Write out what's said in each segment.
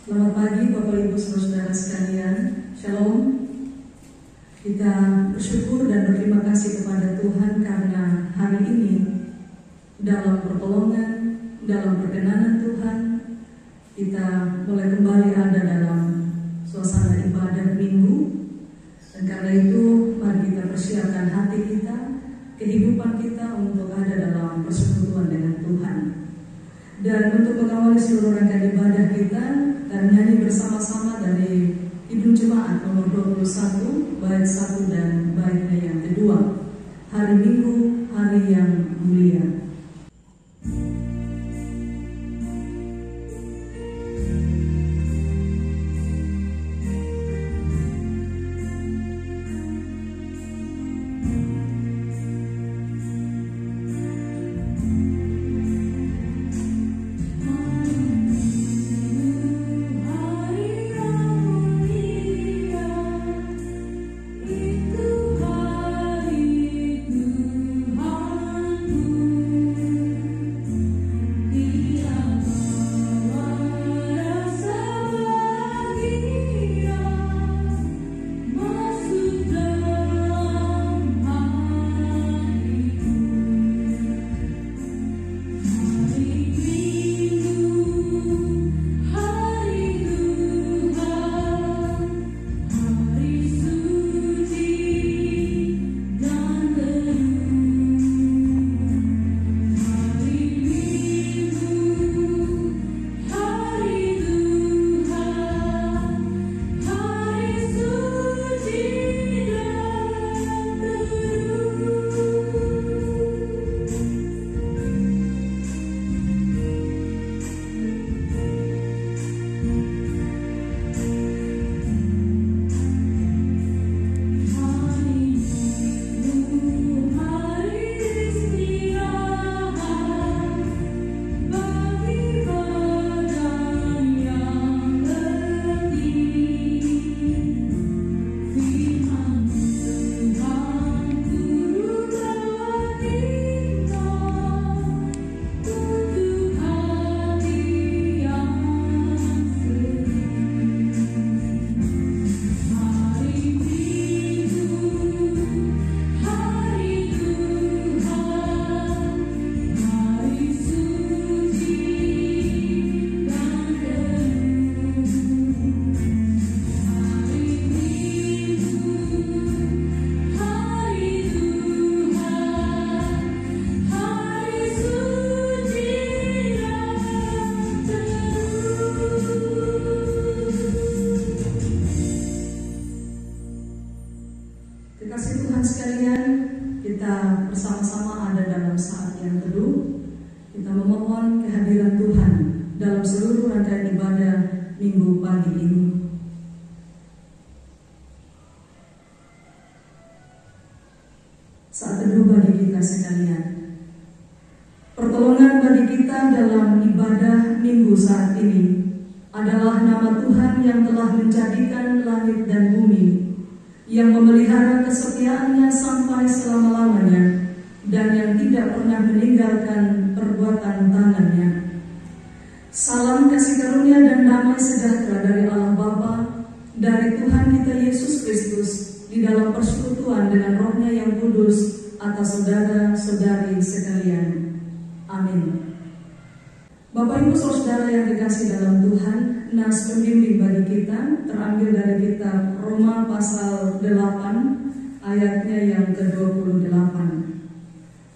Selamat pagi Bapak Ibu Saudara sekalian, Shalom. Kita bersyukur dan berterima kasih kepada Tuhan karena hari ini dalam pertolongan, dalam perkenanan Tuhan, kita mulai kembali ada dalam suasana ibadah minggu. Dan karena itu mari kita persiapkan hati kita, kehidupan kita untuk ada dalam persekutuan dengan Tuhan. Dan untuk mengawali seluruh rangkaian ibadah kita, dan nyanyi bersama-sama dari Hidung Jemaat nomor 21, bait 1 dan baitnya yang kedua, Hari Minggu, Hari yang Mulia. Minggu pagi ini. Saat teduh bagi kita sekalian, pertolongan bagi kita dalam ibadah minggu saat ini adalah nama Tuhan yang telah menjadikan langit dan bumi, yang memelihara kesetiaannya sampai selama-lamanya, dan yang tidak pernah meninggalkan perbuatan tangannya. Salam kasih karunia dan damai sejahtera dari Allah Bapa, dari Tuhan kita Yesus Kristus, di dalam persekutuan dengan Roh-Nya yang kudus atas saudara-saudari sekalian. Amin. Bapak Ibu Saudara yang dikasih dalam Tuhan, nas pembimbing bagi kita terambil dari kitab Roma pasal 8 ayatnya yang ke-28.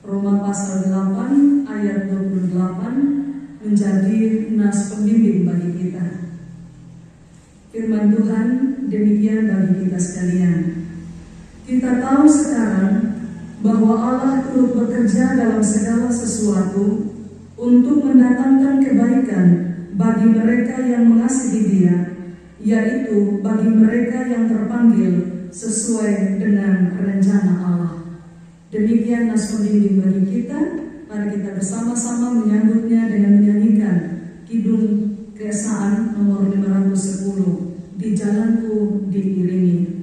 Roma pasal 8 ayat 28 menjadi nas pembimbing bagi kita. Firman Tuhan demikian bagi kita sekalian. Kita tahu sekarang bahwa Allah turut bekerja dalam segala sesuatu untuk mendatangkan kebaikan bagi mereka yang mengasihi Dia, yaitu bagi mereka yang terpanggil sesuai dengan rencana Allah. Demikian nas pembimbing bagi kita. Mari kita bersama-sama menyambutnya dengan menyanyikan Kidung Keesaan nomor 510, Di Jalanku Diiringi.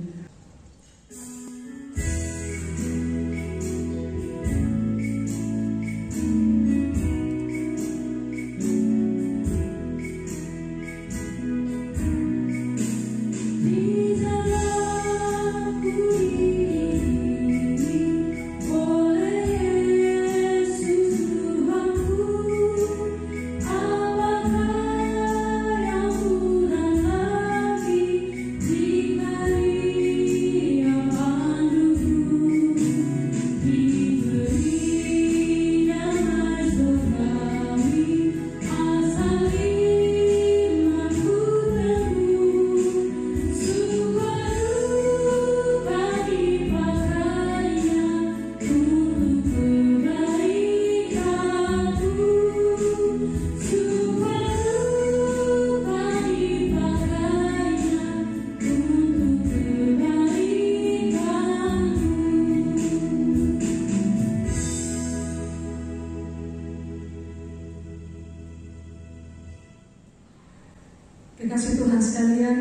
Kekasih Tuhan sekalian,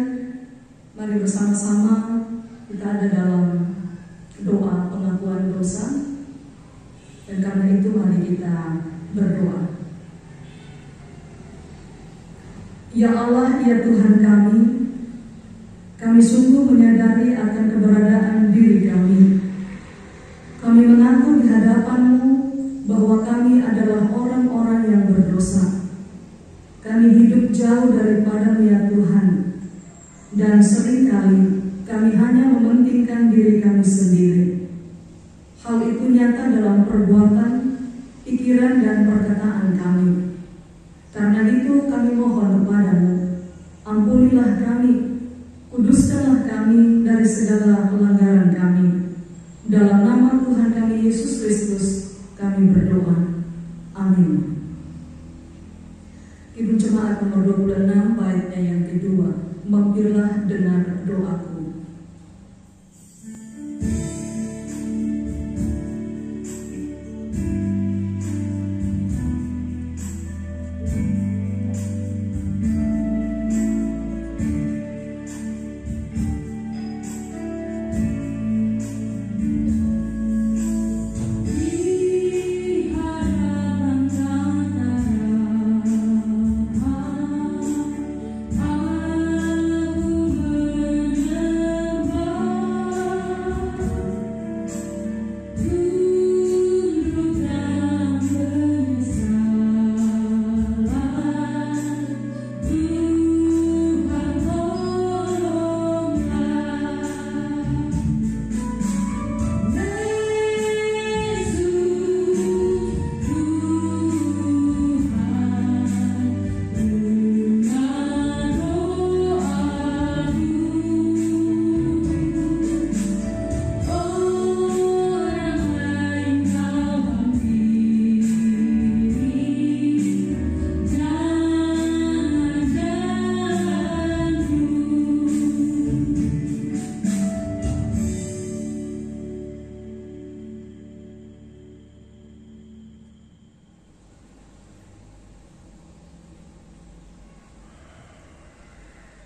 mari bersama-sama kita ada dalam doa pengakuan dosa. Dan karena itu mari kita berdoa. Ya Allah, ya Tuhan kami sungguh menyadari akan keberadaan diri kami. Kami mengaku di hadapan-Mu bahwa kami adalah orang-orang yang berdosa. Kami hidup jauh daripada-Mu ya Tuhan, dan seringkali kami hanya mementingkan diri kami sendiri. Hal itu nyata dalam perbuatan, pikiran, dan perkataan kami. Karena itu kami mohon kepada-Mu, ampunilah kami, kuduskanlah kami dari segala pelanggaran kami. Dalam nama Tuhan kami Yesus Kristus kami berdoa. Amin. Ibu Jemaat nomor 26 baitnya yang kedua, mampirlah dengar doaku.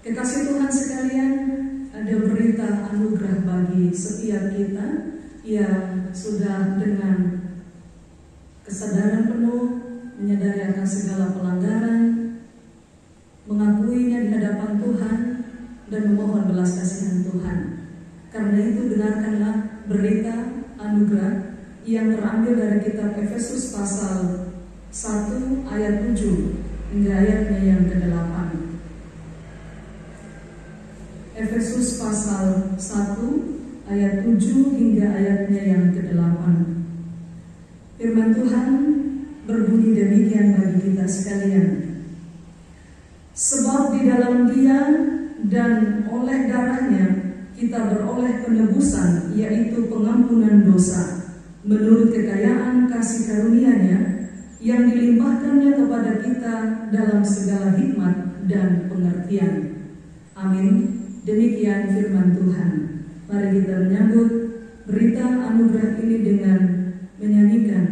Kekasih Tuhan sekalian, ada berita anugerah bagi setiap kita yang sudah dengan kesadaran penuh menyadari akan segala pelanggaran, mengakuinya di hadapan Tuhan, dan memohon belas kasihan Tuhan. Karena itu dengarkanlah berita anugerah yang terambil dari kitab Efesus pasal 1 ayat 7 hingga ayatnya yang ke-8. Efesus pasal 1 ayat 7 hingga ayatnya yang ke-8. Firman Tuhan berbunyi demikian bagi kita sekalian. Sebab di dalam Dia dan oleh darahnya kita beroleh penebusan, yaitu pengampunan dosa, menurut kekayaan kasih karunia-Nya yang dilimpahkannya kepada kita dalam segala hikmat dan pengertian. Amin. Demikian firman Tuhan. Mari kita menyambut berita anugerah ini dengan menyanyikan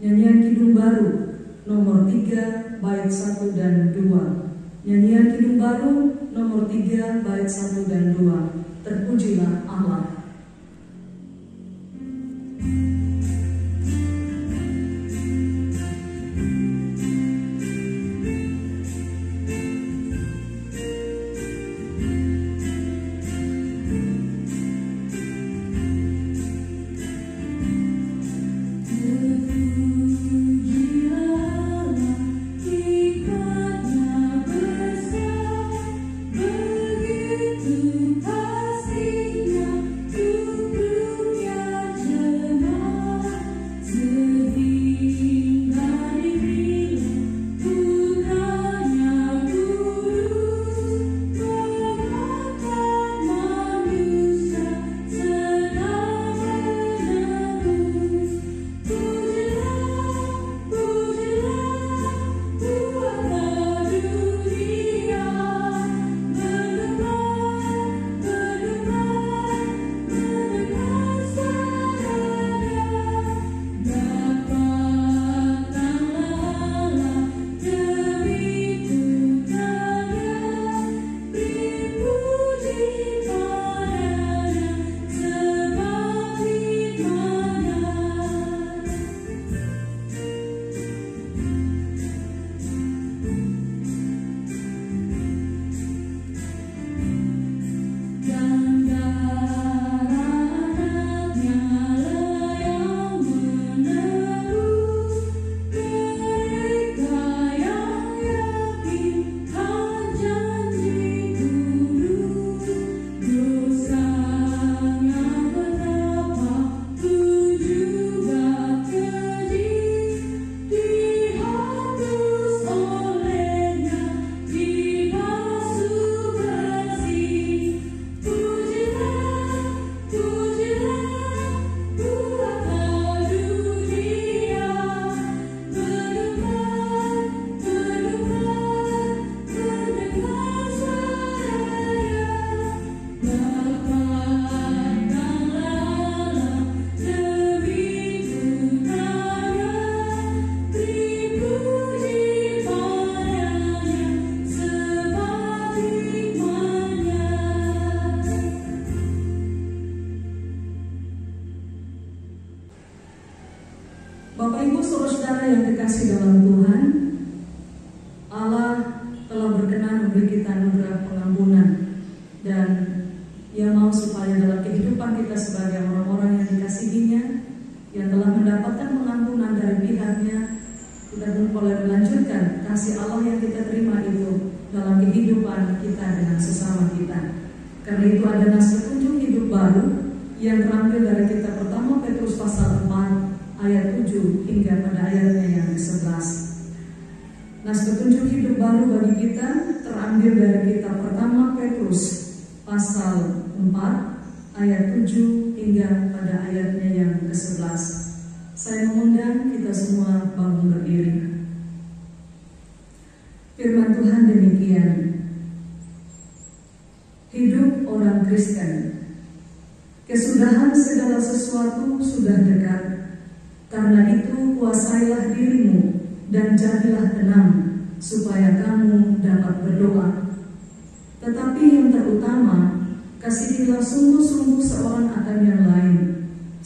nyanyian Kidung Baru nomor 3 bait 1 dan 2. Nyanyian Kidung Baru nomor 3 bait 1 dan 2. Terpujilah Allah. Bapak Ibu saudara-saudara yang dikasih dalam Tuhan, Allah telah berkenan memberi kita anugerah pengampunan, dan Ia mau supaya dalam kehidupan kita sebagai orang-orang yang dikasihinya, yang telah mendapatkan pengampunan dari pihaknya, kita pun boleh melanjutkan kasih Allah yang kita terima itu dalam kehidupan kita dengan sesama kita. Karena itu ada nas petunjuk hidup baru yang terambil dari kitab pertama Petrus pasal 4 ayat 7 hingga pada ayatnya yang ke-11. Nas petunjuk hidup baru bagi kita terambil dari kitab pertama Petrus pasal 4 ayat 7 hingga pada ayatnya yang ke-11. Saya mengundang kita semua bangun berdiri. Firman Tuhan demikian. Hidup orang Kristen. Kesudahan segala sesuatu sudah dekat. Karena itu kuasailah dirimu dan jadilah tenang, supaya kamu dapat berdoa. Tetapi yang terutama, kasihilah sungguh-sungguh seorang akan yang lain,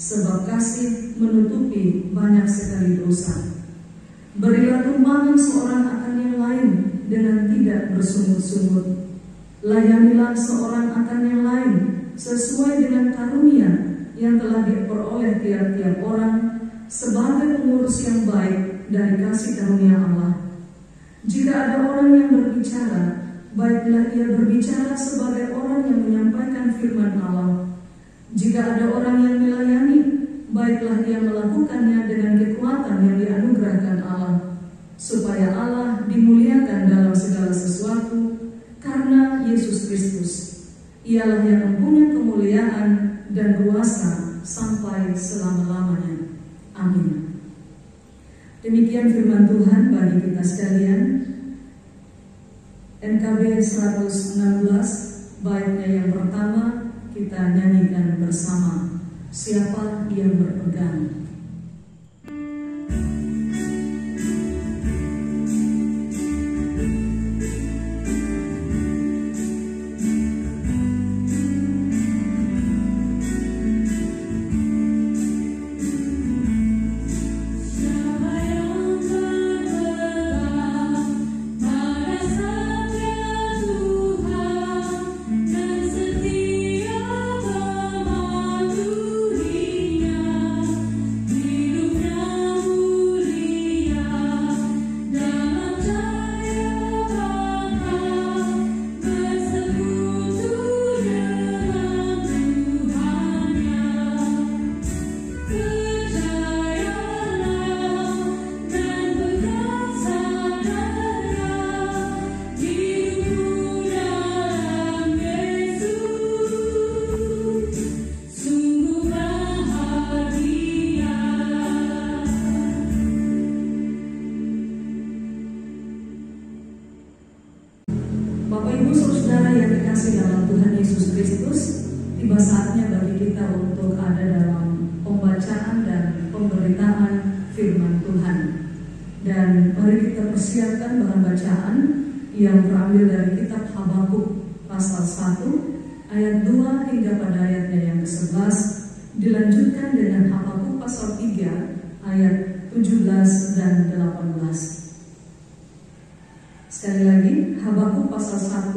sebab kasih menutupi banyak sekali dosa. Berilah tumpangan seorang akan yang lain dengan tidak bersungut-sungut. Layanilah seorang akan yang lain sesuai dengan karunia yang telah diperoleh tiap-tiap orang, sebagai pengurus yang baik dari kasih karunia Allah. Jika ada orang yang berbicara, baiklah ia berbicara sebagai orang yang menyampaikan firman Allah. Jika ada orang yang melayani, baiklah ia melakukannya dengan kekuatan yang dianugerahkan Allah, supaya Allah dimuliakan dalam segala sesuatu karena Yesus Kristus. Ialah yang mempunyai kemuliaan dan kuasa sampai selama-lamanya. Amin. Demikian firman Tuhan bagi kita sekalian. NKB 116 baitnya yang pertama kita nyanyikan bersama, siapa yang berpegang. Bapak Ibu Saudara yang dikasihi dalam Tuhan Yesus Kristus, tiba saatnya bagi kita untuk ada dalam pembacaan dan pemberitaan firman Tuhan. Dan mari kita persiapkan bahan bacaan yang terambil dari kitab Habakuk pasal 1 ayat 2 hingga pada ayatnya yang ke-11, dilanjutkan dengan Habakuk pasal 3 ayat 17 dan 18. Sekali lagi, Habakuk pasal 1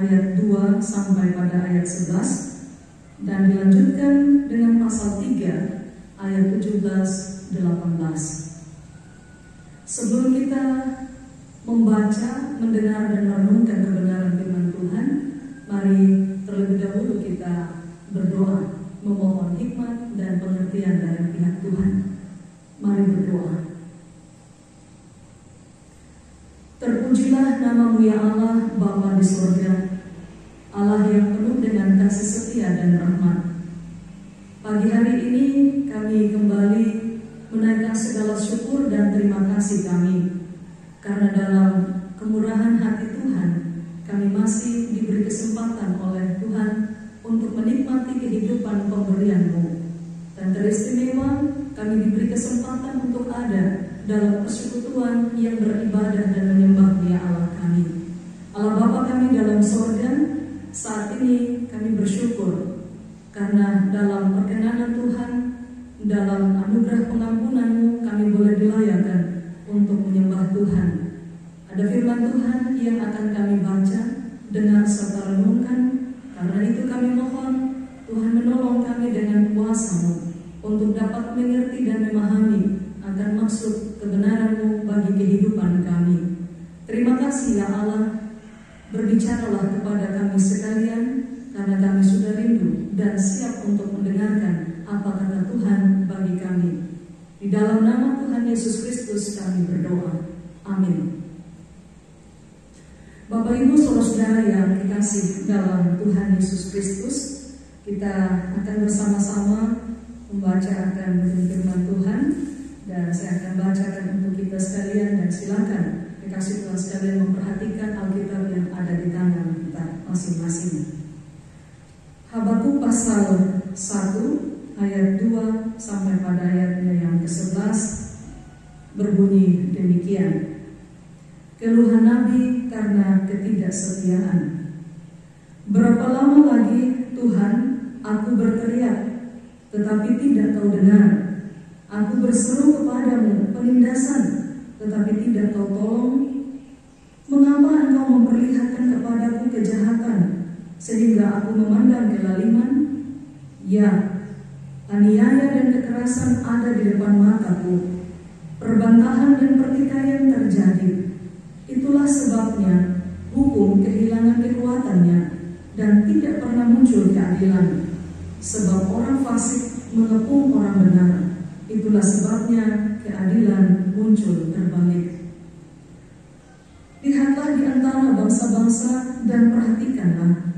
ayat 2 sampai pada ayat 11, dan dilanjutkan dengan pasal 3 ayat 17-18. Sebelum kita membaca, mendengar dan merenungkan kebenaran firman Tuhan, mari terlebih dahulu kita berdoa, memohon hikmat dan pengertian dari pihak Tuhan. Mari berdoa. Terpujilah nama-Mu ya Allah, Bapa di surga, Allah yang penuh dengan kasih setia dan rahmat. Pagi hari ini kami kembali menaikkan segala syukur dan terima kasih kami, karena dalam kemurahan hati Tuhan, kami masih diberi kesempatan oleh Tuhan untuk menikmati kehidupan pemberian-Mu. Dan teristimewa kami diberi kesempatan untuk ada dalam persekutuan yang beribadah dan menyembah Dia Allah kami. Allah Bapa kami dalam sorga, saat ini kami bersyukur karena dalam perkenanan Tuhan, dalam anugerah pengampunan-Mu, kami boleh dilayakkan untuk menyembah Tuhan. Ada firman Tuhan yang akan kami baca, dengar serta renungkan. Karena itu kami mohon Tuhan menolong kami dengan kuasa-Mu untuk dapat mengerti dan memahami akan maksud kebenaran-Mu bagi kehidupan kami. Terima kasih ya Allah, berbicaralah kepada kami sekalian, karena kami sudah rindu dan siap untuk mendengarkan apa kata Tuhan bagi kami. Di dalam nama Tuhan Yesus Kristus kami berdoa. Amin. Bapak Ibu Saudara yang dikasihi dalam Tuhan Yesus Kristus, kita akan bersama-sama membaca akan firman Tuhan. Dan saya akan bacakan untuk kita sekalian, dan silakan dikasih Tuhan sekalian memperhatikan Alkitab yang ada di tangan kita masing-masing. Habakuk pasal 1 ayat 2 sampai pada ayatnya yang ke-11 berbunyi demikian. Keluhan Nabi karena ketidaksetiaan. Berapa lama lagi Tuhan aku berteriak, tetapi tidak Kau dengar. Aku berseru kepadamu penindasan, tetapi tidak Kau tolong. Mengapa Engkau memperlihatkan kepadaku kejahatan, sehingga aku memandang kelaliman? Ya, aniaya dan kekerasan ada di depan mataku. Perbantahan dan pertikaian terjadi. Itulah sebabnya hukum kehilangan kekuatannya, dan tidak pernah muncul keadilan. Sebab orang fasik mengepung orang benar. Itulah sebabnya keadilan muncul terbalik. Lihatlah di antara bangsa-bangsa dan perhatikanlah.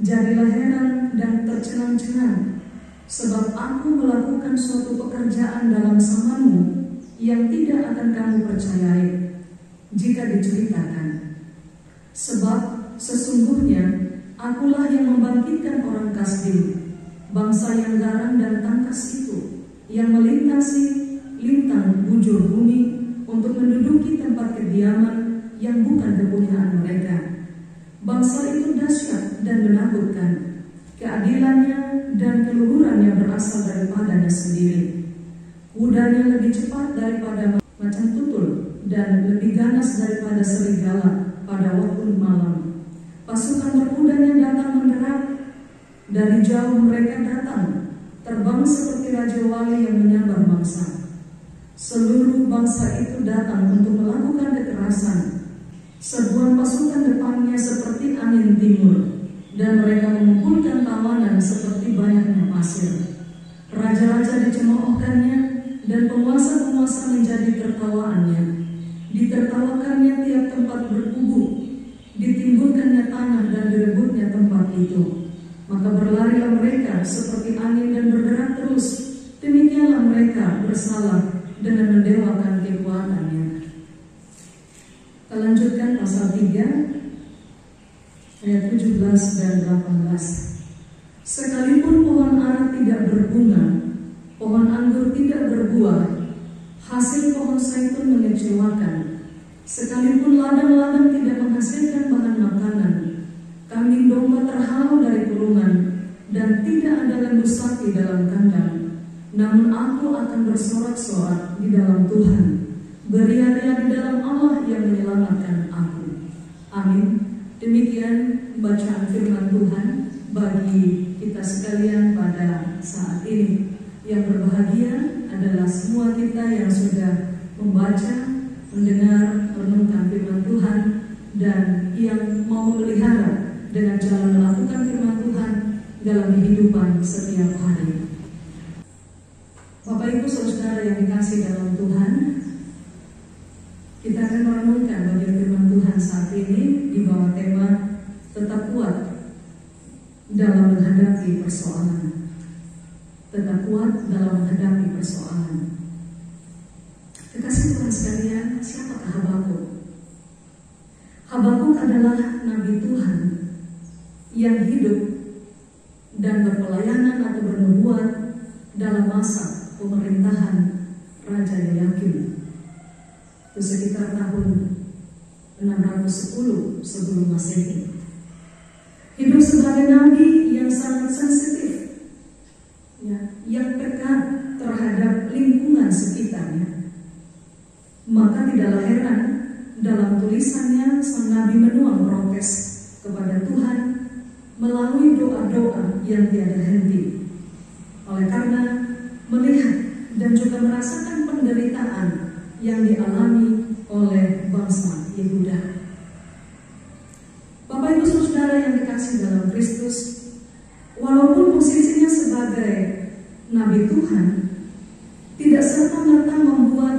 Jadilah heran dan tercengang-cengang, sebab aku melakukan suatu pekerjaan dalam zamanmu yang tidak akan kamu percayai jika diceritakan. Sebab sesungguhnya Akulah yang membangkitkan orang Kasdim, bangsa yang garang dan tangkas itu, yang melintasi lintang bujur bumi untuk menduduki tempat kediaman yang bukan kepunyaan mereka. Bangsa itu dahsyat dan menakutkan, keadilannya dan keluhurannya berasal daripadanya sendiri. Kudanya lebih cepat daripada macan tutul dan lebih ganas daripada serigala pada waktu malam. Pasukan berkudanya datang menderak, dari jauh mereka datang, terbang seperti raja wali yang menyambar mangsa. Seluruh bangsa itu datang untuk melakukan kekerasan. Serbuan pasukan depannya seperti angin timur, dan mereka mengumpulkan tawanan seperti banyaknya pasir. Raja-raja dicemoohkannya, dan penguasa-penguasa menjadi tertawaannya. Ditertawakannya tiap tempat berkubu, ditimbulkannya tanah dan direbutnya tempat itu. Maka berlarilah mereka seperti angin dan bergerak terus. Demikianlah mereka bersalah dengan mendewakan kekuatannya. Kita lanjutkan pasal 3 ayat 17 dan 18. Sekalipun pohon ara tidak berbunga, pohon anggur tidak berbuah, hasil pohon zaitun mengecewakan. Sekalipun ladang-ladang tidak menghasilkan bahan makanan, kambing domba terhalau dari kurungan, dan tidak ada lembu sapi dalam kandang. Namun aku akan bersorak-sorak di dalam Tuhan, beria-ria di dalam Allah yang menyelamatkan aku. Amin. Demikian bacaan firman Tuhan bagi kita sekalian pada saat ini. Yang berbahagia adalah semua kita yang sudah membaca, mendengar, merenungkan firman Tuhan, dan yang mau memelihara dengan cara melakukan firman Tuhan dalam kehidupan setiap hari. Bapak Ibu Saudara yang dikasih dalam Tuhan, kita akan merenungkan bagian firman Tuhan saat ini di bawah tema tetap kuat dalam menghadapi persoalan. Tetap kuat dalam menghadapi persoalan. Kekasih Tuhan sekalian, siapakah Habakuk? Habakuk adalah nabi Tuhan yang hidup dan berpelayanan atau bernubuat dalam masa pemerintahan Raja Yoyakim. Itu sekitar tahun 610 sebelum Masehi. Hidup sebagai nabi yang sangat sensitif, ya, yang peka terhadap lingkungan sekitarnya. Maka tidaklah heran dalam tulisannya sang nabi menuang protes kepada Tuhan melalui doa-doa yang tiada henti. Oleh karena melihat dan juga merasakan penderitaan yang dialami oleh bangsa Yehuda. Bapak Ibu Saudara yang dikasih dalam Kristus, walaupun posisinya sebagai nabi Tuhan tidak serta-merta membuat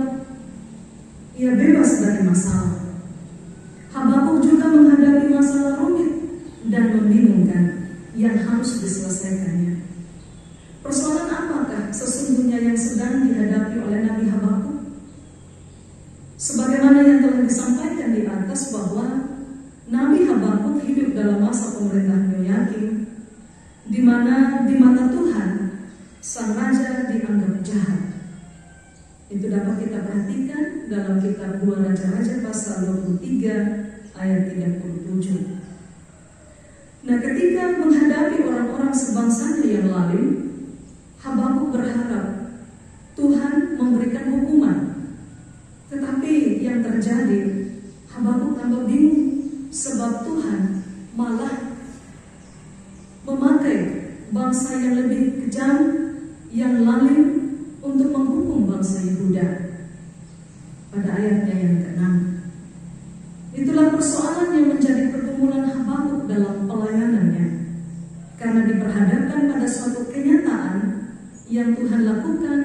ia bebas dari masalah. Habakuk juga menghadapi masalah rumit dan membingungkan yang harus diselesaikannya. Persoalan apakah sesungguhnya yang sedang dihadapi oleh Nabi Habakuk? Sebagaimana yang telah disampaikan di atas bahwa Nabi Habakuk hidup dalam masa pemerintahan Yoyakim, di mana di mata Tuhan sang raja dianggap jahat. Itu dapat kita perhatikan dalam kitab 2 Raja-Raja pasal 23 ayat 37. Nah, ketika menghadapi orang-orang sebangsanya yang lalim, Habakuk berharap Tuhan memberikan hukuman. Tetapi yang terjadi, Habakuk tambah bingung sebab Tuhan malah memakai bangsa yang lebih kejam, yang lalim untuk menghukum bangsa Yehuda. Pada ayatnya yang ke-6. Itulah persoalan yang menjadi pergumulan Habakuk dalam pelayanannya, karena diperhadapkan pada suatu kenyataan yang Tuhan lakukan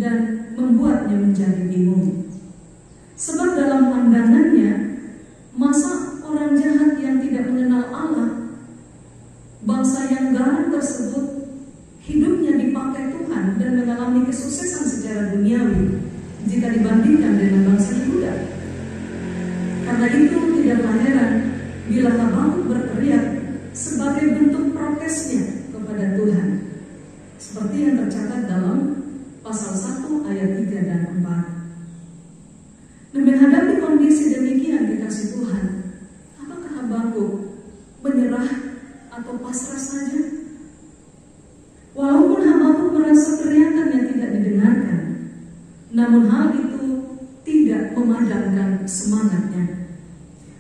dan membuatnya menjadi bingung. Sebab dalam pandangannya, masa orang jahat yang tidak mengenal Allah, bangsa yang garang tersebut hidupnya dipakai Tuhan dan mengalami kesuksesan secara duniawi jika dibandingkan dengan bangsa Yehuda. Karena itu tidaklah heran bila Habakuk berteriak sebagai tercatat dalam pasal 1 ayat 3 dan 4. Nah, menghadapi kondisi demikian dikasih Tuhan, apakah Habakuk menyerah atau pasrah saja? Walaupun Habakuk merasa teriakannya tidak didengarkan, namun hal itu tidak memadamkan semangatnya.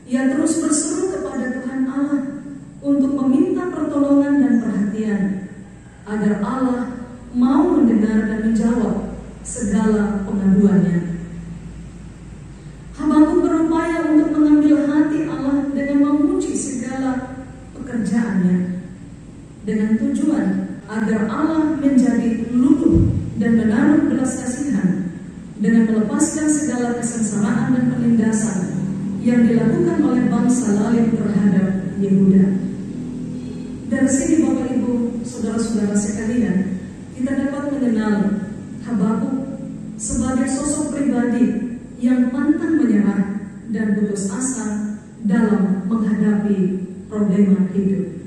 Ia terus berseru kepada Tuhan Allah untuk meminta pertolongan dan perhatian, agar Allah mau mendengar dan menjawab segala pengaduannya. Habakuk berupaya untuk mengambil hati Allah dengan memuji segala pekerjaannya, dengan tujuan agar Allah menjadi luluh dan menaruh belas kasihan, dengan melepaskan segala kesengsaraan dan penindasan yang dilakukan oleh bangsa lain terhadap Yehuda. Dari sini Bapak Ibu, saudara-saudara sekalian, kita dapat mengenal Habakuk sebagai sosok pribadi yang pantang menyerah dan putus asa dalam menghadapi problema hidup.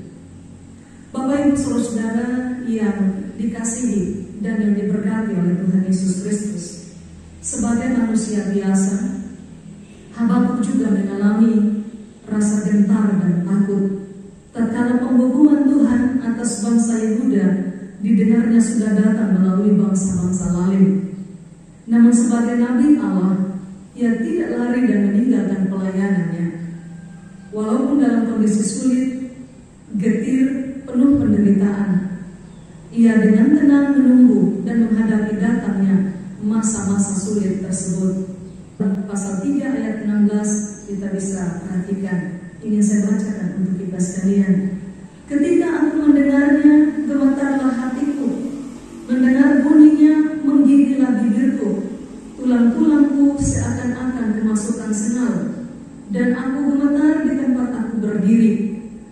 Bapak Ibu saudara yang dikasihi dan yang diberkati oleh Tuhan Yesus Kristus, sebagai manusia biasa, Habakuk juga mengalami rasa gentar dan takut tatkala penghukuman Tuhan atas bangsa Yehuda didengarnya sudah datang melalui bangsa-bangsa lain. Namun sebagai nabi Allah, ia tidak lari dan meninggalkan pelayanannya. Walaupun dalam kondisi sulit, getir, penuh penderitaan, ia dengan tenang menunggu dan menghadapi datangnya masa-masa sulit tersebut. Pasal 3 ayat 16 kita bisa perhatikan. Ingin saya bacakan untuk kita sekalian. Ketika aku mendengarnya, gemetarlah hatiku. Mendengar bunyinya, menggigillah bibirku. Tulang-tulangku seakan-akan kemasukan sengal, dan aku gemetar di tempat aku berdiri.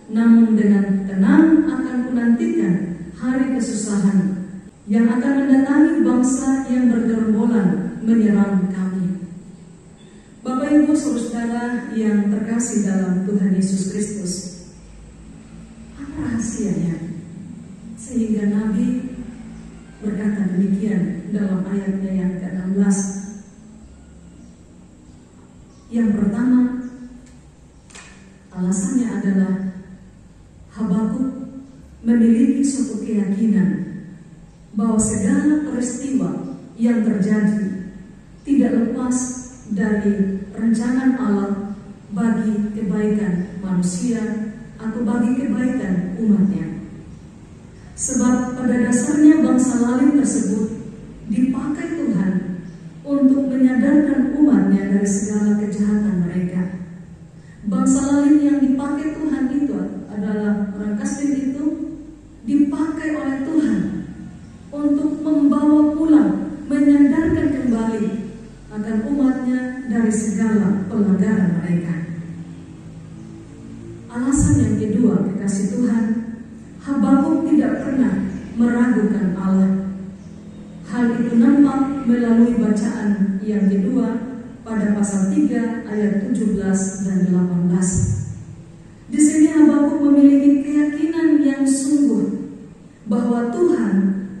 Namun dengan tenang akan kunantikan hari kesusahan yang akan mendatangi bangsa yang bergerombolan menyerang kami. Bapak Ibu saudara yang terkasih dalam Tuhan Yesus Kristus, apa rahasianya sehingga Nabi berkata demikian dalam ayatnya yang ke-16? Yang pertama, alasannya adalah Habakuk memiliki suatu keyakinan bahwa segala peristiwa yang terjadi tidak lepas dari rencana Allah bagi kebaikan manusia atau bagi kebaikan umatnya. Sebab pada dasarnya bangsa lain tersebut dipakai Tuhan untuk menyadarkan umatnya dari segala kejahatan mereka. Bangsa lain yang dipakai Tuhan itu adalah orang kafir, itu dipakai oleh Tuhan untuk membawa pulang, menyadarkan kembali akan umatnya dari segala pelanggaran mereka. Alasan yang kedua, kekasih Tuhan, Habakuk tidak pernah meragukan Allah. Hal itu nampak melalui bacaan yang kedua pada pasal 3 ayat 17 dan 18. Di sini Habakuk memiliki keyakinan yang sungguh bahwa Tuhan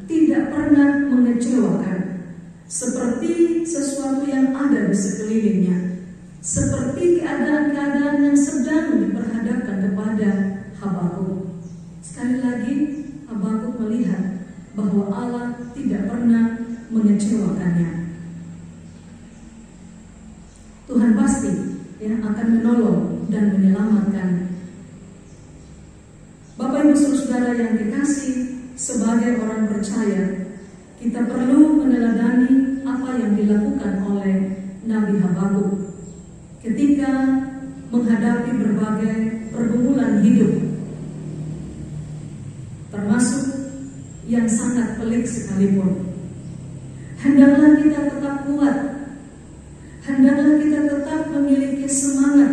tidak pernah mengecewakan, seperti sesuatu yang ada di sekelilingnya, seperti keadaan-keadaan yang sedang diperhadapkan kepada Habakuk. Sekali lagi, Habakuk melihat bahwa Allah tidak pernah mengecewakannya. Tuhan pasti akan menolong dan menyelamatkan. Bapak Ibu saudara yang dikasih, sebagai orang percaya, kita perlu meneladani apa yang dilakukan oleh Nabi Habakuk ketika menghadapi berbagai pergumulan hidup, termasuk yang sangat pelik sekalipun. Hendaklah kita tetap kuat, hendaklah kita tetap memiliki semangat,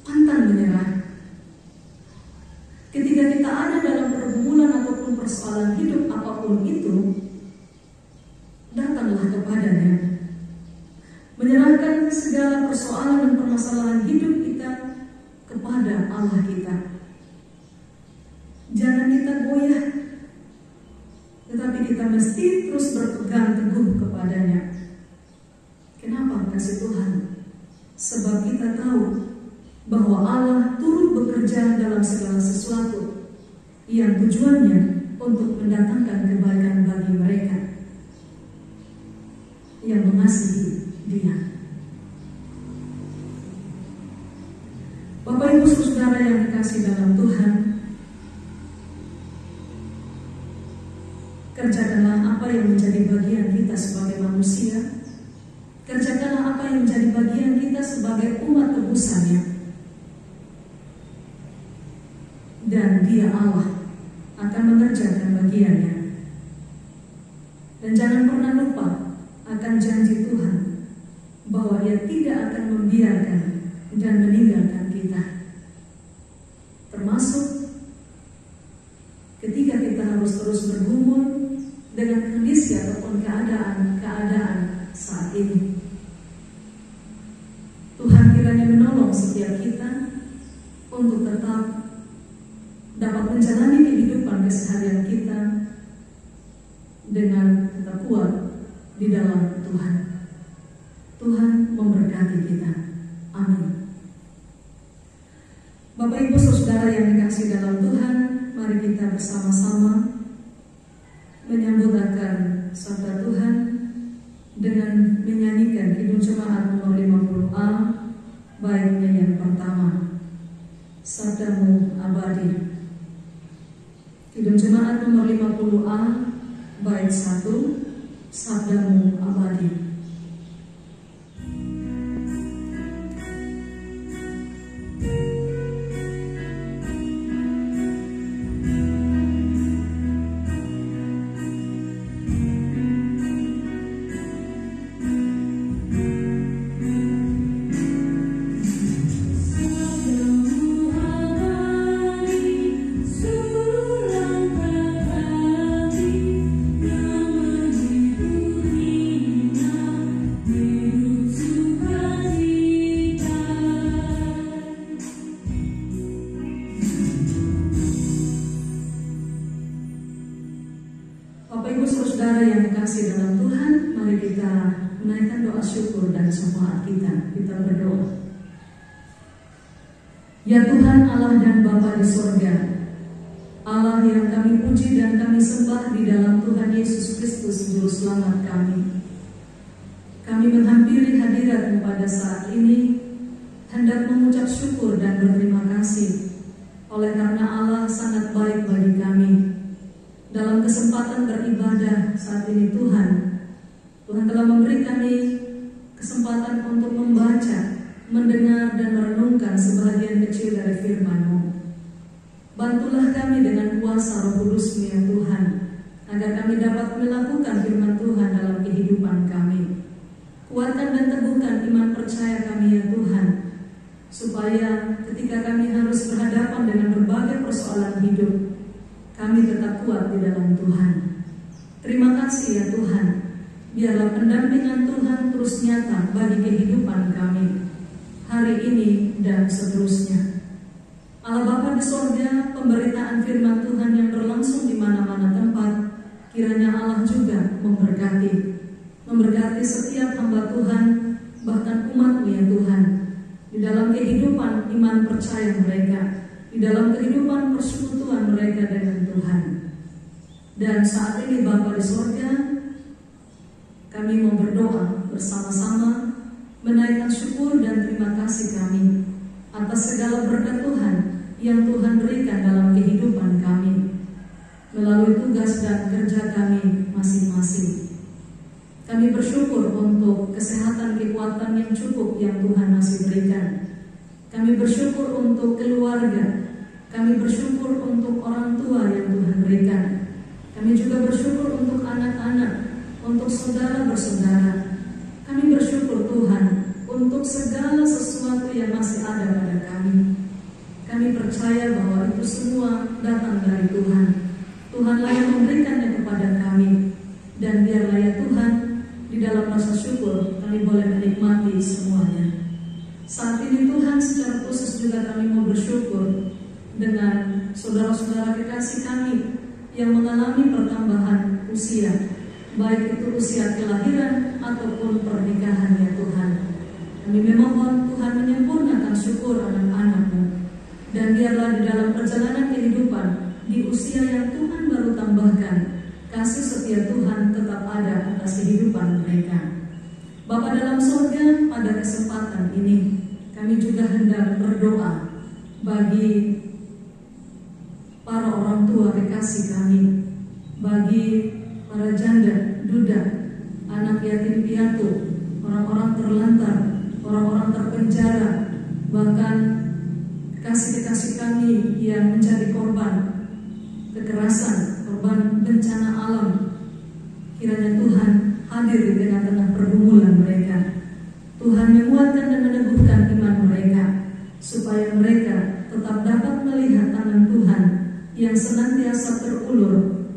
pantang menyerah. Ketika kita ada dalam pergumulan ataupun persoalan hidup apapun itu, datanglah kepadanya, menyerahkan segala persoalan dan permasalahan hidup kita kepada Allah kita. Jangan kita goyah, kita mesti terus berpegang teguh kepadanya. Kenapa kasih Tuhan? Sebab kita tahu bahwa Allah turut bekerja dalam segala sesuatu yang tujuannya untuk mendatangkan kebaikan bagi mereka yang mengasihi Dia. Bapak Ibu Saudara yang dikasihi dalam Tuhan, kerjakanlah apa yang menjadi bagian kita sebagai manusia. Kerjakanlah apa yang menjadi bagian kita sebagai umat tebusannya. Dan Dia Allah akan mengerjakan bagiannya. Dan jangan pernah lupa akan janji Tuhan bahwa Dia tidak akan membiarkan dan meninggalkan kita. Termasuk ketika kita harus terus bergumul dengan kondisi ataupun keadaan saat ini. Tuhan kiranya menolong setiap kita untuk tetap dapat menjalani kehidupan keseharian kita dengan tetap kuat di dalam Tuhan. Tuhan memberkati kita. Amin. Bapak Ibu Saudara yang dikasihi dalam Tuhan, mari kita bersama-sama menyambut akan sabda Tuhan dengan menyanyikan Kidung Jemaat nomor 50A, baitnya yang pertama, Sabdamu Abadi. Kidung Jemaat nomor 50A, bait 1, Sabdamu Abadi. Saudara yang dikasihi dalam Tuhan, mari kita menaikkan doa syukur dan syafaat kita. Kita berdoa. Ya Tuhan Allah dan Bapa di sorga, Allah yang kami puji dan kami sembah di dalam Tuhan Yesus Kristus Juru Selamat kami. Kami menghampiri hadirat-Mu pada saat ini, hendak mengucap syukur dan berterima kasih oleh karena Allah sangat baik bagi kami. Dalam kesempatan beribadah saat ini Tuhan telah memberi kami kesempatan untuk membaca, mendengar dan merenungkan sebagian kecil dari firman-Mu. Bantulah kami dengan kuasa Roh Kudus-Mu ya Tuhan, agar kami dapat melakukan firman Tuhan dalam kehidupan kami. Kuatkan dan teguhkan iman percaya kami ya Tuhan, supaya ketika kami harus berhadapan dengan berbagai persoalan hidup, kami tetap kuat di dalam Tuhan. Terima kasih ya Tuhan. Biarlah pendampingan Tuhan terus nyata bagi kehidupan kami hari ini dan seterusnya. Allah Bapa di sorga, pemberitaan firman Tuhan yang berlangsung di mana-mana tempat, kiranya Allah juga memberkati setiap hamba Tuhan, bahkan umat-Mu ya Tuhan, di dalam kehidupan iman percaya mereka, di dalam kehidupan persekutuan mereka dengan Tuhan. Dan saat ini Bapa di sorga, kami mau berdoa bersama-sama, menaikkan syukur dan terima kasih kami atas segala berkat Tuhan yang Tuhan berikan dalam kehidupan kami melalui tugas dan kerja kami masing-masing. Kami bersyukur untuk kesehatan, kekuatan yang cukup yang Tuhan masih berikan. Kami bersyukur untuk keluarga. Kami bersyukur untuk orang tua yang Tuhan berikan. Kami juga bersyukur untuk anak-anak, untuk saudara bersaudara. Kami bersyukur Tuhan untuk segala sesuatu yang masih ada pada kami. Kami percaya bahwa itu semua datang dari Tuhan. Tuhanlah yang memberikannya kepada kami. Dan biarlah ya Tuhan, di dalam rasa syukur kami boleh menikmati semuanya. Saat ini Tuhan, secara khusus juga kami mau bersyukur dengan saudara-saudara kekasih kami yang mengalami pertambahan usia, baik itu usia kelahiran ataupun pernikahan ya Tuhan. Kami memohon Tuhan menyempurnakan syukur anak-anak-Mu, dan biarlah di dalam perjalanan kehidupan di usia yang Tuhan baru tambahkan, kasih setia Tuhan tetap ada atas kehidupan mereka. Bapa dalam surga, pada kesempatan ini kami juga hendak berdoa bagi para orang tua kekasih kami, bagi para janda, duda, anak yatim piatu, orang-orang terlantar, orang-orang terpenjara, bahkan kekasih-kekasih kami yang menjadi korban kekerasan, korban bencana alam. Kiranya Tuhan hadir di tengah-tengah pergumulan mereka. Tuhan menguatkan dan meneguhkan iman mereka, supaya mereka tetap dapat melihat tangan Tuhan yang senantiasa terulur,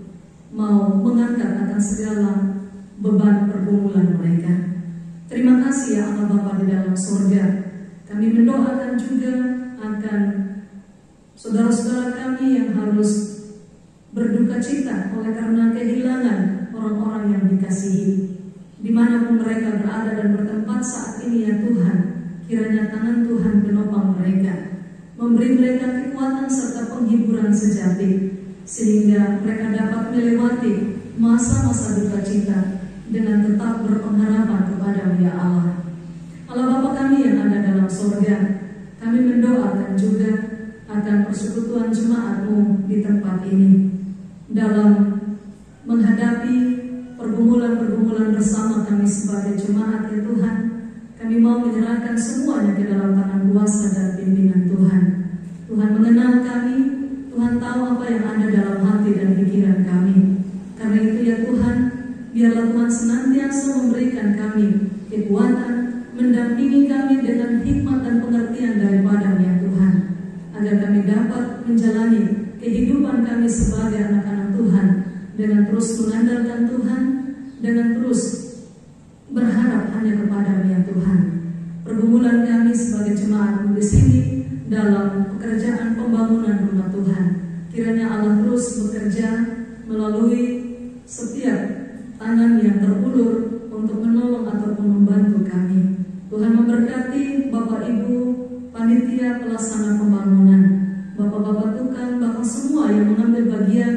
mau mengangkat akan segala beban pergumulan mereka. Terima kasih ya Allah Bapa di dalam surga. Kami mendoakan juga akan saudara-saudara kami yang harus berduka cita oleh karena kehilangan orang-orang yang dikasihi, dimanapun mereka berada dan bertempat saat ini ya Tuhan. Kiranya tangan Tuhan menopang mereka, memberi mereka kekuatan serta penghiburan sejati, sehingga mereka dapat melewati masa-masa duka cita dengan tetap berpengharapan kepada ya Allah. Allah Bapa kami yang ada dalam surga, kami mendoakan juga akan persekutuan jemaat-Mu di tempat ini, dalam menghadapi pergumulan-pergumulan bersama kami sebagai jemaat ya Tuhan. Kami mau menyerahkan semuanya ke dalam tangan kuasa dan pimpinan Tuhan. Tuhan mengenal kami, Tuhan tahu apa yang ada dalam hati dan pikiran kami. Karena itu ya Tuhan, biarlah Tuhan senantiasa memberikan kami kekuatan, mendampingi kami dengan hikmat dan pengertian daripada ya Tuhan, agar kami dapat menjalani kehidupan kami sebagai anak-anak Tuhan dengan terus mengandalkan Tuhan, dengan terus berharap hanya kepada ya Tuhan. Pergumulan kami sebagai jemaat di sini dalam pekerjaan pembangunan rumah Tuhan, kiranya Allah terus bekerja melalui setiap tangan yang terulur untuk menolong ataupun membantu kami. Tuhan memberkati Bapak Ibu panitia pelaksana pembangunan, Bapak-bapak tukang, bahkan semua yang mengambil bagian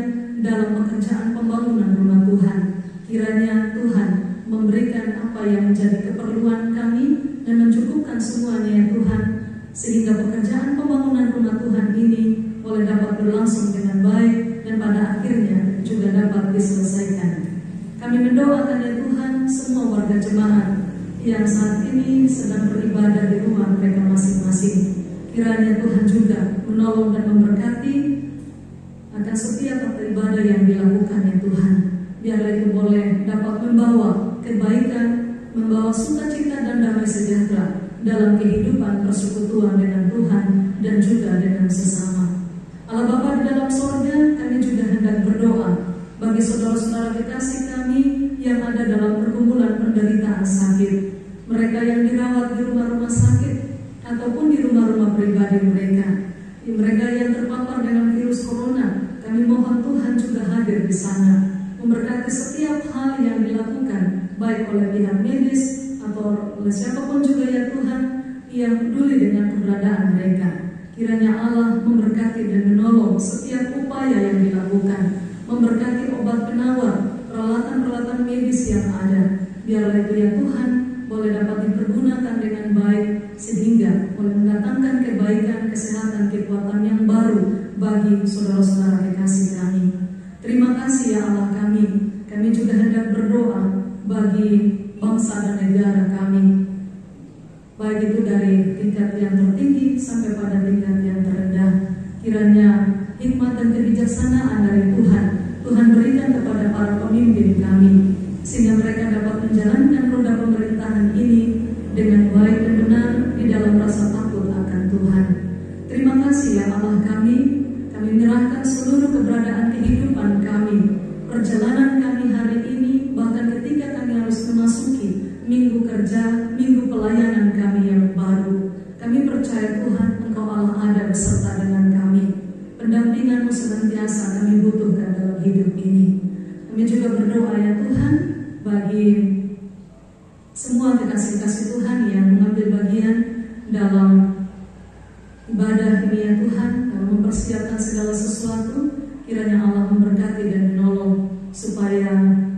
dalam pekerjaan pembangunan rumah Tuhan. Kiranya Tuhan memberikan apa yang menjadi keperluan kami dan mencukupkan semuanya ya Tuhan, sehingga pekerjaan pembangunan rumah Tuhan ini boleh dapat berlangsung dengan baik dan pada akhirnya juga dapat diselesaikan. Kami mendoakan ya Tuhan semua warga jemaat yang saat ini sedang beribadah di rumah mereka masing-masing. Kiranya Tuhan juga menolong dan memberkati akan setiap ibadah yang dilakukan ya Tuhan. Biarlah itu boleh dapat membawa kebaikan, membawa sukacita dan damai sejahtera dalam kehidupan persekutuan dengan Tuhan dan juga dengan sesama. Allah Bapa di dalam surga, kami juga hendak berdoa bagi saudara-saudara kekasih kami yang ada dalam pergumulan penderitaan sakit, mereka yang dirawat di rumah-rumah sakit ataupun di rumah-rumah pribadi mereka, mereka yang terpapar dengan virus corona. Kami mohon Tuhan juga hadir di sana, memberkati setiap hal yang dilakukan baik oleh pihak medis atau oleh siapapun juga ya Tuhan yang peduli dengan keberadaan mereka. Kiranya Allah memberkati dan menolong setiap upaya yang dilakukan, memberkati obat penawar, peralatan-peralatan medis yang ada. Biarlah itu ya Tuhan boleh dapat dipergunakan dengan baik, sehingga boleh mendatangkan kebaikan, kesehatan, kekuatan yang baru bagi saudara-saudara kekasih kami. Terima kasih ya Allah kami. Kami juga hendak berdoa bagi bangsa dan negara kami, baik itu dari tingkat yang tertinggi sampai pada tingkat yang terendah. Kiranya hikmat dan kebijaksanaan dari Tuhan berikan kepada para pemimpin kami, sehingga mereka dapat menjalankan roda pemerintahan ini dengan baik dan benar di dalam rasa takut akan Tuhan. Terima kasih ya Allah kami. Kami menyerahkan seluruh keberadaan kehidupan kami, perjalanan kami hari ini, bahkan ketika kami harus memasuki minggu kerja, minggu pelayanan kami yang baru. Kami percaya Tuhan Engkau Allah ada beserta dengan kami. Pendampingan-Mu senantiasa kami butuhkan dalam hidup ini. Kami juga berdoa ya Tuhan bagi semua kekasih-kekasih Tuhan yang mengambil bagian dalam ibadah ini ya Tuhan, dalam mempersiapkan segala sesuatu. Kiranya Allah memberkati dan menolong supaya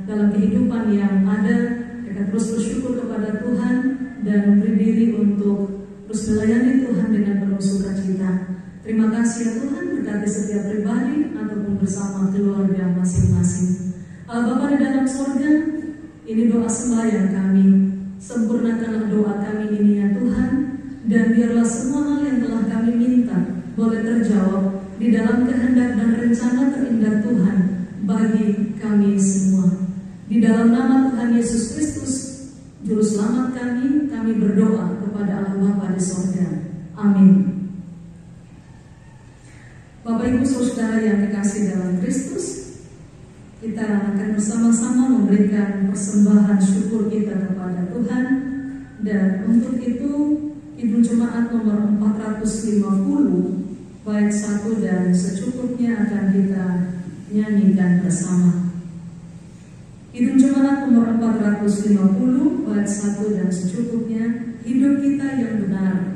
dalam kehidupan yang ada mereka terus bersyukur kepada Tuhan dan memberi diri untuk terus melayani Tuhan dengan penuh sukacita. Terima kasih ya Tuhan, berkati setiap pribadi ataupun bersama keluarga masing-masing. Allah Bapa di dalam sorga, ini doa sembahyang kami. Sempurnakanlah doa kami ini ya Tuhan, dan biarlah semua hal yang telah kami minta boleh terjawab di dalam kehendak dan rencana terindah Tuhan bagi kami semua. Di dalam nama Tuhan Yesus Kristus, Juru Selamat kami berdoa kepada Allah Bapa di sorga. Amin. Bapak Ibu Saudara yang kekasih dalam Kristus, kita akan bersama-sama memberikan persembahan syukur kita kepada Tuhan. Dan untuk itu Kidung Jemaat nomor 450 bait 1 dan secukupnya akan kita nyanyikan bersama. Kidung Jemaat nomor 450 bait 1 dan secukupnya, hidup kita yang benar.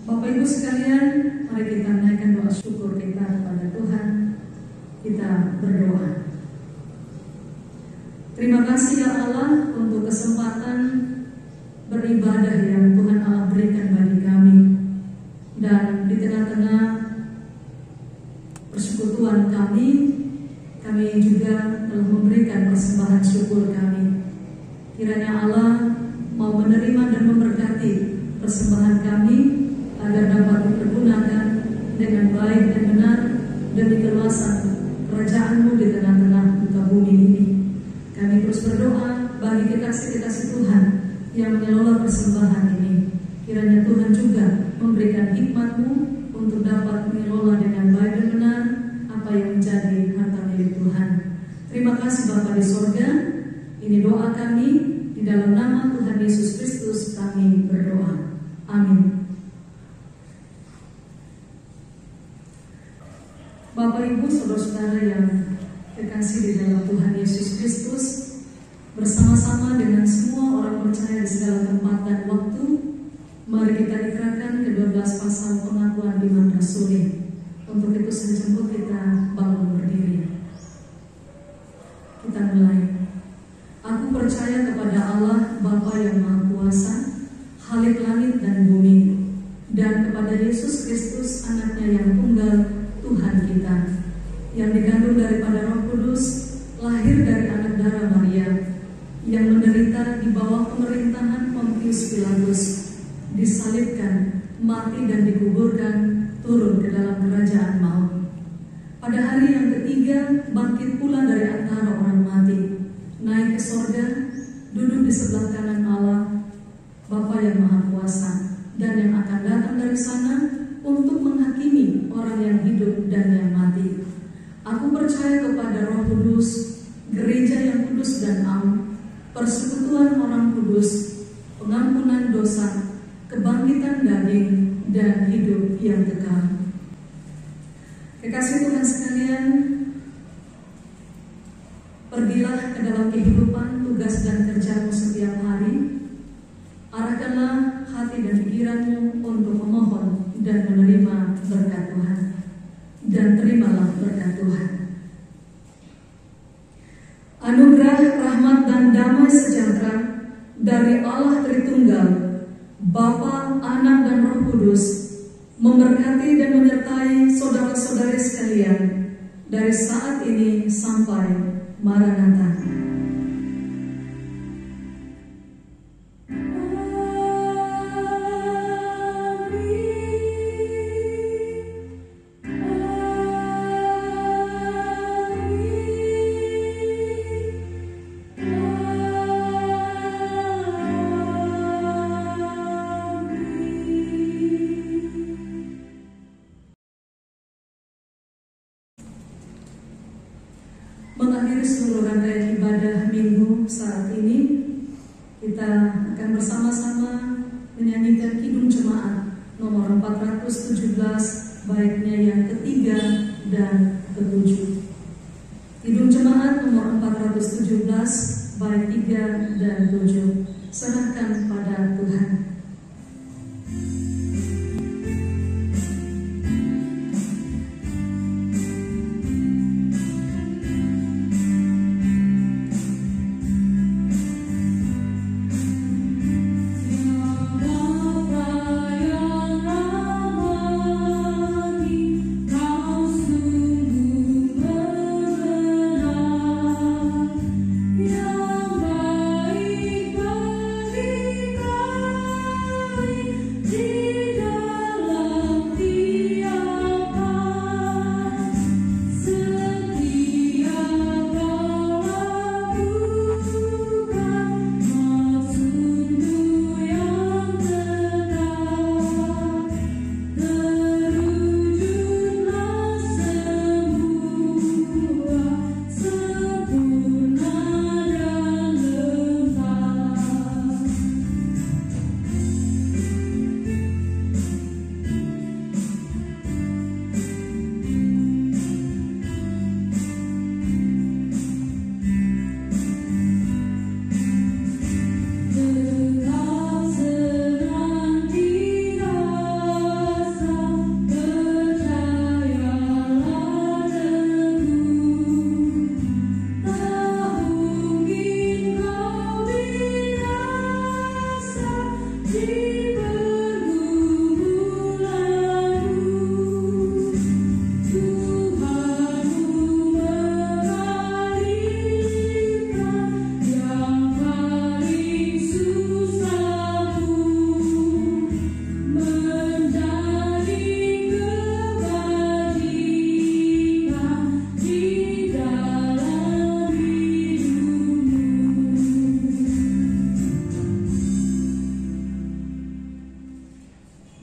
Bapak Ibu sekalian, mari kita menaikkan doa syukur kita kepada Tuhan. Kita berdoa. Terima kasih ya Allah untuk kesempatan beribadah yang Tuhan Allah berikan bagi kami. Dan di tengah-tengah persekutuan kami juga telah memberikan persembahan syukur kami. Kiranya Allah mau menerima dan memberkati persembahan kami agar dapat dipergunakan dengan baik dan benar demi keluasan kerajaan-Mu di tengah-tengah muka bumi ini. Kami terus berdoa bagi kekasih-kekasih Tuhan yang mengelola persembahan ini. Kiranya Tuhan juga memberikan hikmat-Mu untuk dapat mengelola dengan baik dan benar apa yang menjadi harta milik Tuhan. Terima kasih Bapa di sorga. Ini doa kami, di dalam nama Tuhan Yesus Kristus kami berdoa. Amin. Bapak Ibu saudara-saudara yang terkasih di dalam Tuhan Yesus Kristus, bersama-sama dengan semua orang percaya di segala tempat dan waktu, mari kita ikrarkan ke-12 pasal pengakuan iman rasuli. Untuk itu sejemput kita bangun berdiri. Kita mulai. Aku percaya kepada Allah Bapa yang Maha Kuasa, Khalik langit dan bumi, dan dan kepada Yesus Kristus, anaknya yang tunggal, Tuhan kita, yang dikandung daripada Roh Kudus, lahir dari anak darah Maria, yang menderita di bawah pemerintahan Pontius Pilatus, disalibkan, mati dan dikuburkan, turun ke dalam kerajaan maut. Pada hari yang ketiga, bangkit pula dari antara orang mati, naik ke sorga, duduk di sebelah kanan Allah, Bapa yang Maha Kuasa, dan yang akan datang dari sana untuk menghakimi orang yang hidup dan yang mati. Aku percaya kepada Roh Kudus, gereja yang kudus dan am, persekutuan orang kudus, pengampunan dosa, kebangkitan daging, dan hidup yang kekal. Kekasih Tuhan sekalian, pergilah ke dalam kehidupan, tugas dan kerjamu setiap hari. Arahkanlah hati dan pikiranmu untuk memohon dan menerima berkat Tuhan. Dan terimalah berkat Tuhan. Anugerah, rahmat, dan damai sejahtera dari Allah Tritunggal, Bapa, Anak, dan Roh Kudus, memberkati dan menyertai saudara-saudari sekalian dari saat ini sampai Maranatha. Mengakhiri seluruh rangkaian ibadah minggu saat ini, kita akan bersama-sama menyanyikan Kidung Jemaat nomor 417, baiknya yang ketiga dan ketujuh. Kidung Jemaat nomor 417, baik 3 dan 7. Serahkan pada Tuhan.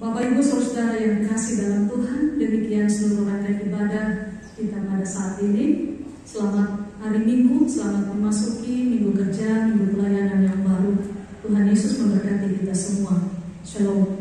Bapak Ibu Saudara yang dikasihi dalam Tuhan, demikian seluruh rangkaian ibadah kita pada saat ini. Selamat hari Minggu, selamat memasuki minggu kerja, minggu pelayanan yang baru. Tuhan Yesus memberkati kita semua. Shalom.